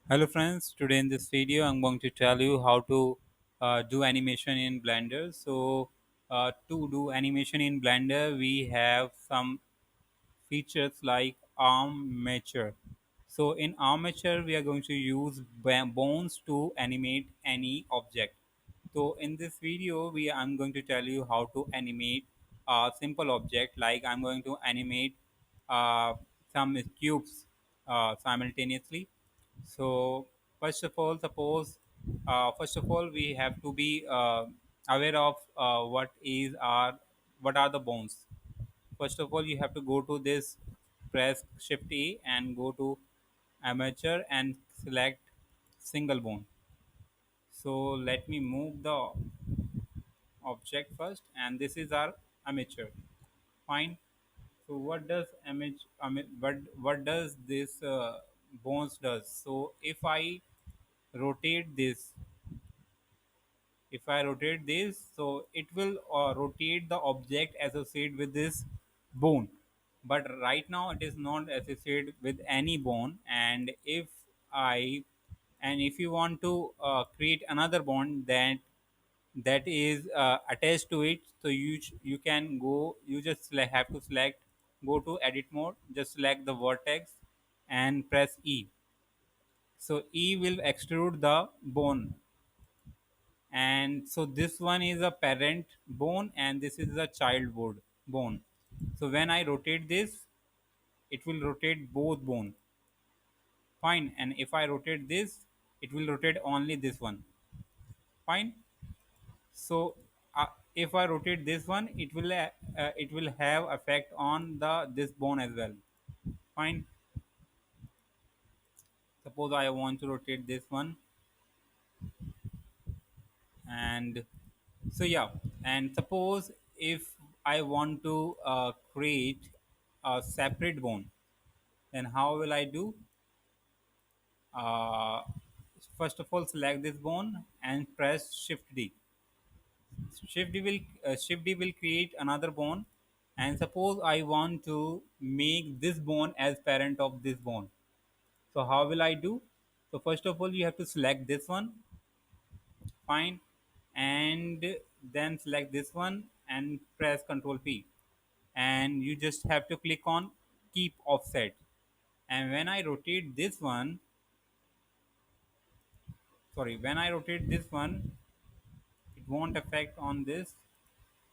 Hello friends, today in this video I'm going to tell you how to do animation in Blender. To do animation in Blender we have some features like Armature. So in Armature we are going to use bones to animate any object. So in this video I'm going to tell you how to animate a simple object, like I'm going to animate uh, some cubes simultaneously. So first of all, we have to be aware of what are the bones. First of all, you have to go to this, press Shift A, and go to Armature and select single bone. So let me move the object first, and this is our Armature. Fine. So what does what does this bones does? So if I rotate this, so it will rotate the object associated with this bone. But right now it is not associated with any bone. I and if you want to create another bone that is attached to it, so you can go. You just have to select, go to edit mode, just select the vertex and press E. So E will extrude the bone, and so this one is a parent bone and this is a child bone. So when I rotate this, it will rotate both bone. Fine. And if I rotate this, it will rotate only this one. Fine. So if I rotate this one, it will have effect on the this bone as well. Fine. Suppose I want to rotate this one, and so yeah, and suppose if I want to create a separate bone, then how will I do? uh, First of all, select this bone and press Shift D. Shift D will create another bone, and suppose I want to make this bone as parent of this bone. So how will I do? So first of all, you have to select this one. Fine. And then select this one and press Ctrl P, and you just have to click on keep offset. And when I rotate this one, it won't affect on this.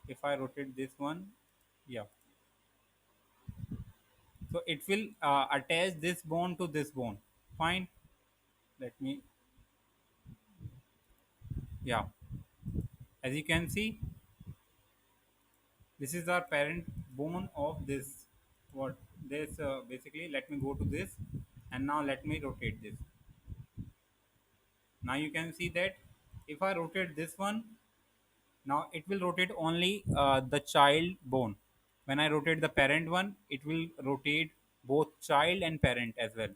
If I rotate this one, yeah, so it will attach this bone to this bone. Fine. Let me, yeah, as you can see, this is our parent bone of this. What this basically, let me go to this, and now let me rotate this. Now you can see that if I rotate this one, now it will rotate only the child bone. When I rotate the parent one, it will rotate both child and parent as well.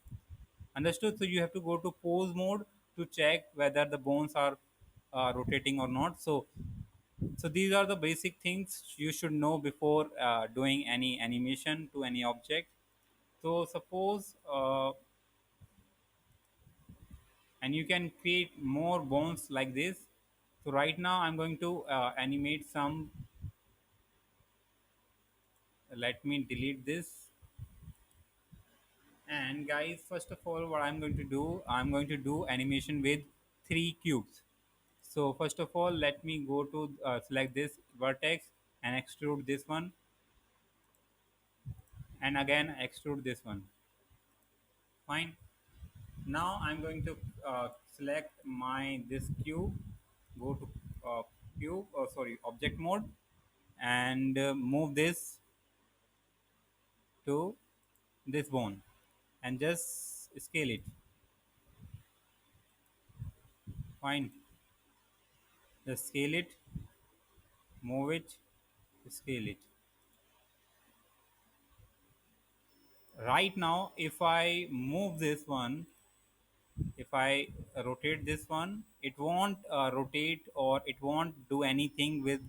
Understood? So you have to go to pose mode to check whether the bones are rotating or not. So these are the basic things you should know before doing any animation to any object. So suppose and you can create more bones like this. So right now I'm going to animate some. Let me delete this. And guys, first of all, what I'm going to do, I'm going to do animation with 3 cubes. So first of all, let me go to select this vertex and extrude this one, and again extrude this one. Fine. Now I'm going to select my this cube, go to object mode, and move this to this bone, and just scale it. Fine. Just scale it, move it, scale it. Right now, if I move this one, if I rotate this one, it won't rotate or it won't do anything with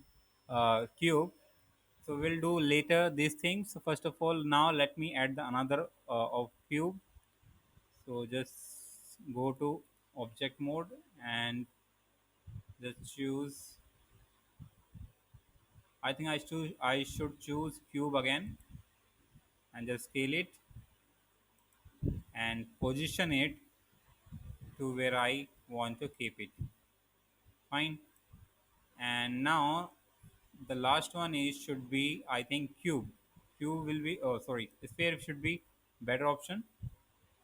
cube. So we'll do later these things. So first of all, now let me add the another of cube. So just just go to object mode and just choose. I think I should choose cube again and just scale it and position it to where I want to keep it. Fine. And now the last one is should be, I think, cube. Cube will be, oh sorry, sphere should be better option.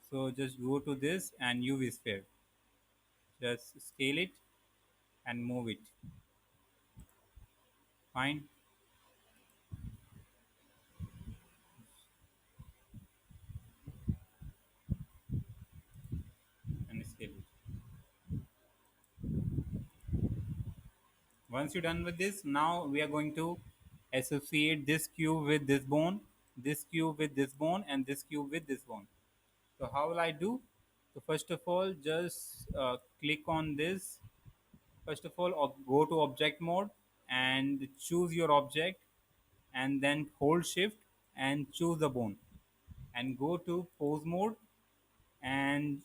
So just go to this and UV sphere. Just scale it and move it. Fine. And scale it. Once you're done with this, now we are going to associate this cube with this bone, this cube with this bone, and this cube with this bone. So how will I do? So first of all, just click on this. First of all, go to object mode and choose your object, and then hold shift and choose the bone, and go to pose mode and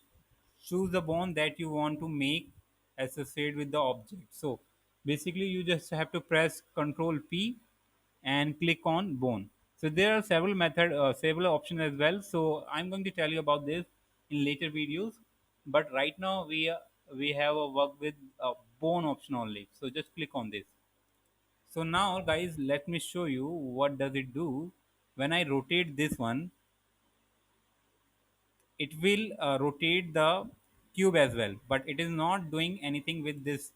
choose the bone that you want to make associate with the object. So basically you just have to press Ctrl P and click on bone. So there are several options as well. So I'm going to tell you about this in later videos. But right now we have a work with a bone option only. So just click on this. So now guys, let me show you what does it do. When I rotate this one, it will rotate the cube as well, but it is not doing anything with this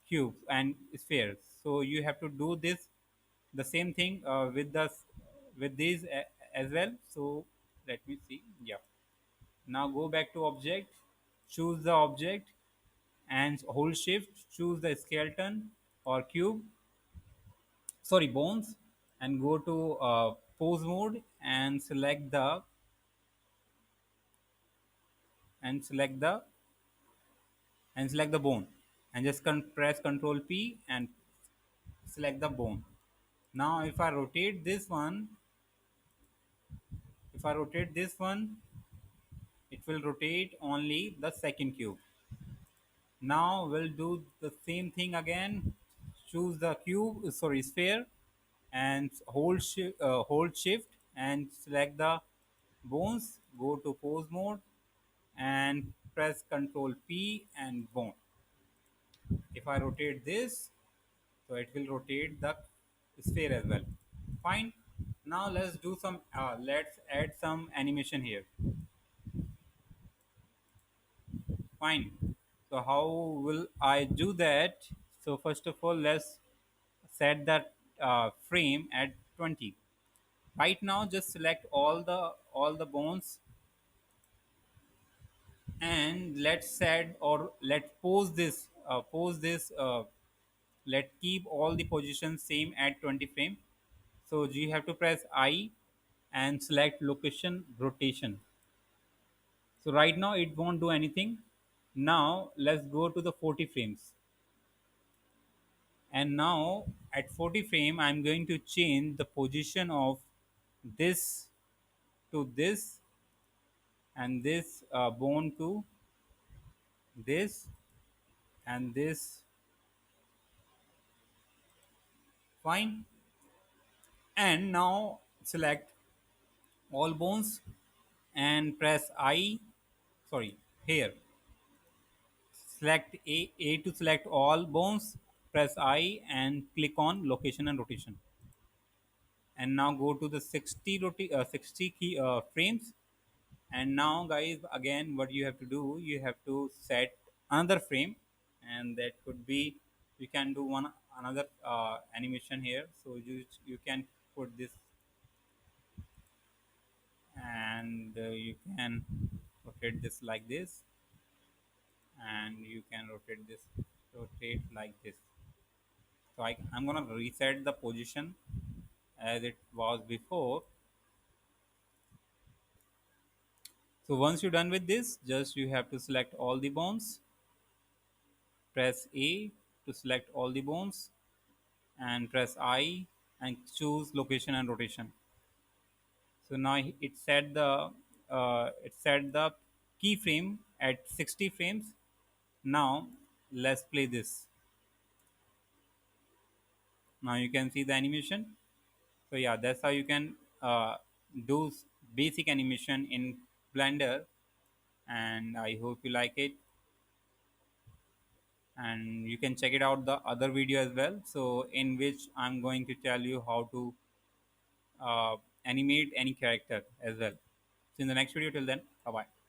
cube and sphere. So you have to do this the same thing with these as well. So let me see. Yeah, now go back to object, choose the object and hold shift, choose the skeleton or cube, sorry, bones, and go to pose mode and select the select the bone, and just press Ctrl P and select the bone. Now if I rotate this one, it will rotate only the second cube. Now we'll do the same thing again. Choose the cube, sorry, sphere, and hold shift and select the bones. Go to pose mode and press Ctrl P and bone. If I rotate this, so it will rotate the sphere as well. Fine. Now let's add some animation here. Fine. So how will I do that? So first of all, let's set that frame at 20. Right now just select all the bones, and let's set, or let's pose this let keep all the positions same at 20 frame. So you have to press I and select location rotation. So right now it won't do anything. Now let's go to the 40 frames. And now at 40 frame, I'm going to change the position of this to this, and this bone to this, and this. Fine. And now select all bones and press I, sorry, here. Select A to select all bones, press I and click on location and rotation. And now go to the 60 key frames. And now guys, again what you have to do, you have to set another frame, and that could be, you can do one another animation here. So you can put this, and you can rotate this like this, and you can rotate like this. So I'm gonna reset the position as it was before. So once you're done with this, just you have to select all the bones, press A to select all the bones, and press I and choose location and rotation. So now it set the keyframe at 60 frames. Now let's play this. Now you can see the animation. So yeah, that's how you can do basic animation in Blender, and I hope you like it. And you can check it out the other video as well. So in which I'm going to tell you how to animate any character as well. So in the next video, till then, bye bye.